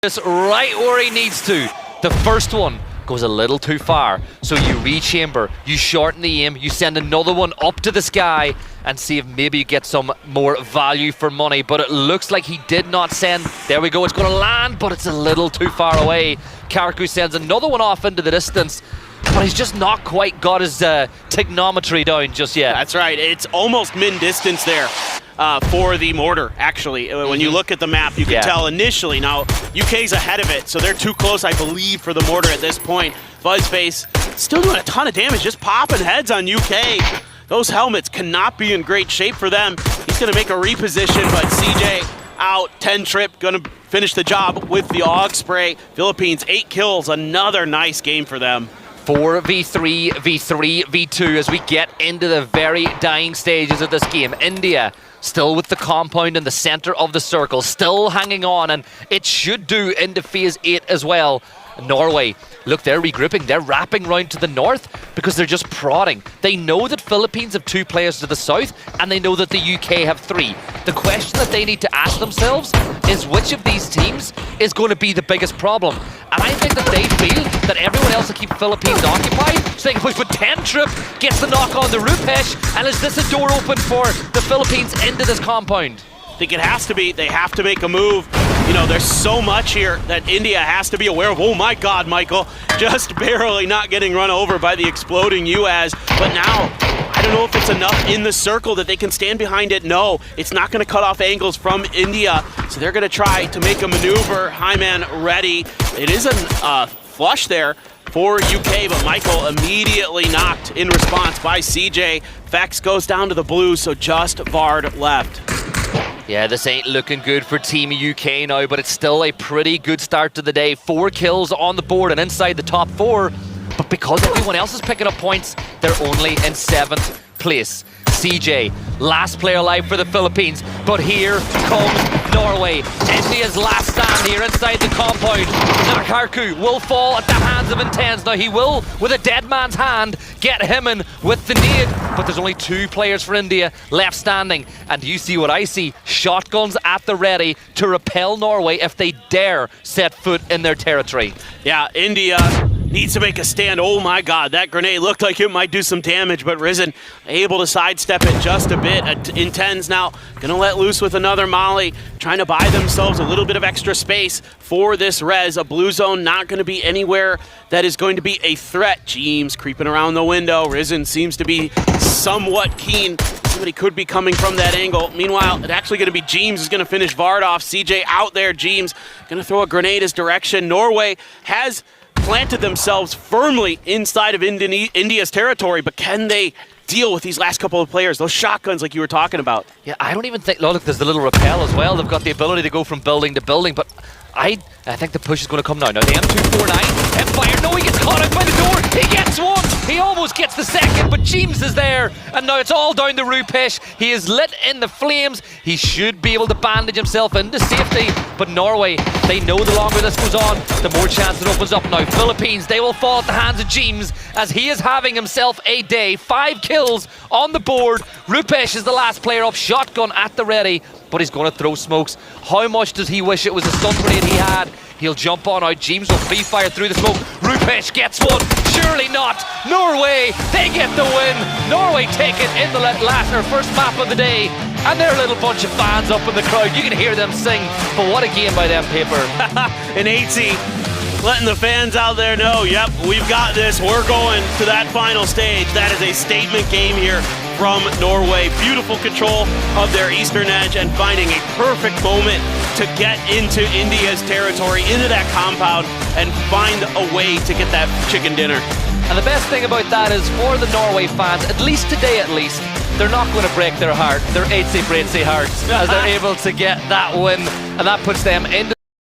this right where he needs to. The first one goes a little too far, so you rechamber, you shorten the aim, you send another one up to the sky and see if maybe you get some more value for money. But it looks like he did not send. There we go, it's going to land, but it's a little too far away. Karaku sends another one off into the distance, but he's just not quite got his technometry down just yet. That's right, it's almost min distance there for the mortar, actually. When you look at the map, you can tell initially. Now, UK's ahead of it, so they're too close, I believe, for the mortar at this point. Fuzzface still doing a ton of damage, just popping heads on UK. Those helmets cannot be in great shape for them. He's going to make a reposition, but CJ out, 10 trip, going to finish the job with the AUG spray. Philippines, 8 kills, another nice game for them. 4v3, v3, v2 as we get into the very dying stages of this game. India still with the compound in the center of the circle, still hanging on, and it should do into phase 8 as well. Norway, look, they're regrouping, they're wrapping round to the north because they're just prodding. They know that Philippines have 2 players to the south and they know that the UK have 3. The question that they need to ask themselves is which of these teams is going to be the biggest problem. And I think that they feel that everyone else will keep Philippines occupied, so they can push. But 10 Trip gets the knock on the Rupesh, and is this a door open for the Philippines into this compound? I think it has to be. They have to make a move. You know, there's so much here that India has to be aware of. Oh my God, Michael, just barely not getting run over by the exploding UAS. But now, I don't know if it's enough in the circle that they can stand behind it. No, it's not going to cut off angles from India. So they're going to try to make a maneuver. Hyman ready. It is a flush there for UK, but Michael immediately knocked in response by CJ. Vex goes down to the blue, so just Vard left. Yeah, this ain't looking good for Team UK now, but it's still a pretty good start to the day. 4 kills on the board and inside the top 4. But because everyone else is picking up points, they're only in 7th place. CJ, last player alive for the Philippines, but here comes Norway. India's last stand here inside the compound. Nakarku will fall at the hands of Intense. Now he will, with a dead man's hand, get him in with the nade, but there's only 2 players for India left standing. And you see what I see, shotguns at the ready to repel Norway if they dare set foot in their territory. Yeah, India needs to make a stand. Oh my God, that grenade looked like it might do some damage, but Risen able to sidestep it just a bit. Intense now gonna let loose with another molly, trying to buy themselves a little bit of extra space for this res. A blue zone not gonna be anywhere that is going to be a threat. James creeping around the window. Risen seems to be somewhat keen. Somebody could be coming from that angle. Meanwhile, it's actually gonna be James who's gonna finish Vard off. CJ out there, James gonna throw a grenade his direction. Norway has planted themselves firmly inside of India's territory, but can they deal with these last couple of players, those shotguns like you were talking about? Yeah, I don't even think, look, there's the little rappel as well. They've got the ability to go from building to building, but I think the push is going to come now. Now the M249, and fire, no, he gets caught out by the door, he gets one, he almost gets the second, but James is there, and now it's all down to Rupesh. He is lit in the flames, he should be able to bandage himself into safety, but Norway, they know the longer this goes on, the more chance it opens up now. Philippines, they will fall at the hands of James, as he is having himself a day. 5 kills on the board. Rupesh is the last player up, shotgun at the ready, but he's going to throw smokes. How much does he wish it was a stun grenade he had? He'll jump on out. James will free fire through the smoke. Rupesh gets one. Surely not. Norway, they get the win. Norway take it in the last or first map of the day. And they're a little bunch of fans up in the crowd. You can hear them sing. But what a game by them, Paper. And 80 letting the fans out there know, yep, we've got this. We're going to that final stage. That is a statement game here from Norway. Beautiful control of their eastern edge and finding a perfect moment to get into India's territory, into that compound, and find a way to get that chicken dinner. And the best thing about that is for the Norway fans, at least today at least, they're not going to break their heart, their 8-braincy hearts, as they're able to get that win, and that puts them into